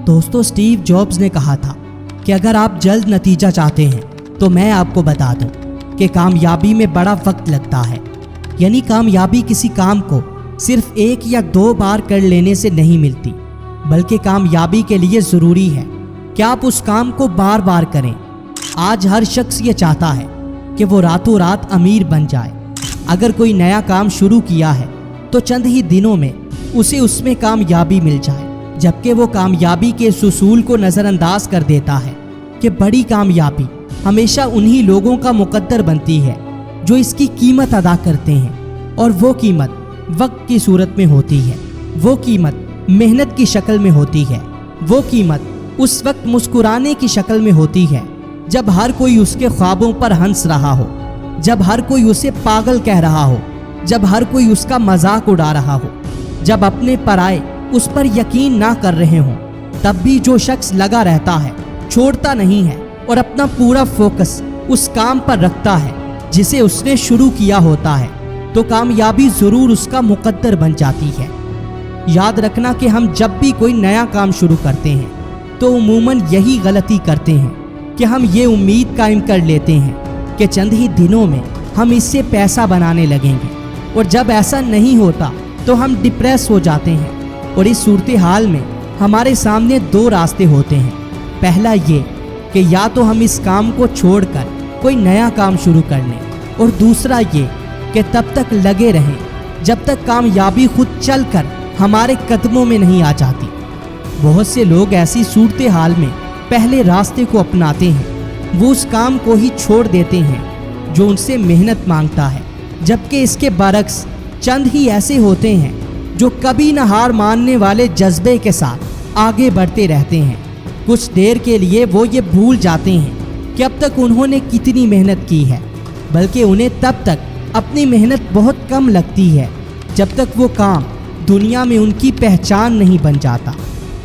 दोस्तों, Steve jobs ने कहा था कि अगर आप जल्द नतीजा चाहते हैं तो मैं आपको बता दूं कि कामयाबी में बड़ा वक्त लगता है। यानी कामयाबी किसी काम को सिर्फ 1 या 2 बार कर लेने से नहीं मिलती, बल्कि कामयाबी के लिए ज़रूरी है कि आप उस काम को बार बार करें। आज हर शख्स ये चाहता है कि वो रातों रात अमीर बन जाए। अगर कोई नया काम शुरू किया है तो चंद ही दिनों में उसे उसमें कामयाबी मिल जाए, जबकि वो कामयाबी के इस उसूल को नज़रअंदाज कर देता है कि बड़ी कामयाबी हमेशा उन्हीं लोगों का मुकद्दर बनती है जो इसकी कीमत अदा करते हैं, और वो कीमत वक्त की सूरत में होती है, वो कीमत मेहनत की शक्ल में होती है, वो कीमत उस वक्त मुस्कुराने की शक्ल में होती है जब हर कोई उसके ख्वाबों पर हंस रहा हो, जब हर कोई उसे पागल कह रहा हो, जब हर कोई उसका मजाक उड़ा रहा हो, जब अपने पराए उस पर यकीन ना कर रहे हों। तब भी जो शख्स लगा रहता है, छोड़ता नहीं है और अपना पूरा फोकस उस काम पर रखता है जिसे उसने शुरू किया होता है, तो कामयाबी ज़रूर उसका मुकद्दर बन जाती है। याद रखना कि हम जब भी कोई नया काम शुरू करते हैं तो उमूमन यही गलती करते हैं कि हम ये उम्मीद कायम कर लेते हैं कि चंद ही दिनों में हम इससे पैसा बनाने लगेंगे, और जब ऐसा नहीं होता तो हम डिप्रेस हो जाते हैं। और इस सूरत हाल में हमारे सामने 2 रास्ते होते हैं। पहला ये कि या तो हम इस काम को छोड़कर कोई नया काम शुरू कर लें, और दूसरा ये कि तब तक लगे रहें जब तक कामयाबी खुद चलकर हमारे कदमों में नहीं आ जाती। बहुत से लोग ऐसी सूरत हाल में पहले रास्ते को अपनाते हैं, वो उस काम को ही छोड़ देते हैं जो उनसे मेहनत मांगता है, जबकि इसके बरक्स चंद ही ऐसे होते हैं जो कभी न हार मानने वाले जज्बे के साथ आगे बढ़ते रहते हैं। कुछ देर के लिए वो ये भूल जाते हैं कि अब तक उन्होंने कितनी मेहनत की है, बल्कि उन्हें तब तक अपनी मेहनत बहुत कम लगती है जब तक वो काम दुनिया में उनकी पहचान नहीं बन जाता।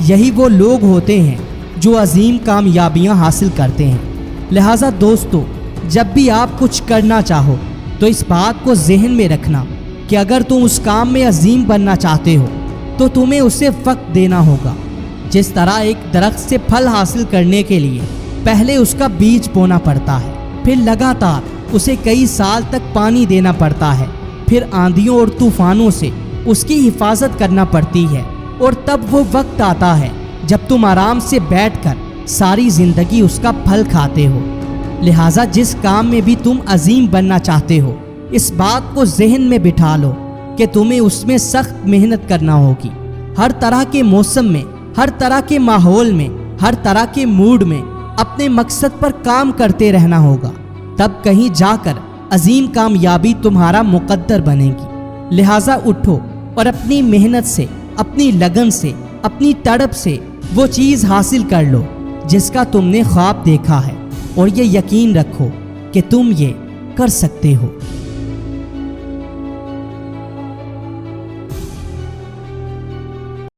यही वो लोग होते हैं जो अजीम कामयाबियां हासिल करते हैं। लिहाजा दोस्तों, जब भी आप कुछ करना चाहो तो इस बात को जहन में रखना कि अगर तुम उस काम में अजीम बनना चाहते हो तो तुम्हें उसे वक्त देना होगा। जिस तरह एक दरख्त से फल हासिल करने के लिए पहले उसका बीज बोना पड़ता है, फिर लगातार उसे कई साल तक पानी देना पड़ता है, फिर आंधियों और तूफानों से उसकी हिफाजत करना पड़ती है, और तब वो वक्त आता है जब तुम आराम से बैठकर सारी ज़िंदगी उसका फल खाते हो। लिहाजा जिस काम में भी तुम अजीम बनना चाहते हो, इस बात को जहन में बिठा लो कि तुम्हें उसमें सख्त मेहनत करना होगी। हर तरह के मौसम में, हर तरह के माहौल में, हर तरह के मूड में अपने मकसद पर काम करते रहना होगा। तब कहीं जाकर अजीम कामयाबी तुम्हारा मुकद्दर बनेगी। लिहाजा उठो और अपनी मेहनत से, अपनी लगन से, अपनी तड़प से वो चीज़ हासिल कर लो जिसका तुमने ख्वाब देखा है, और ये यकीन रखो कि तुम ये कर सकते हो।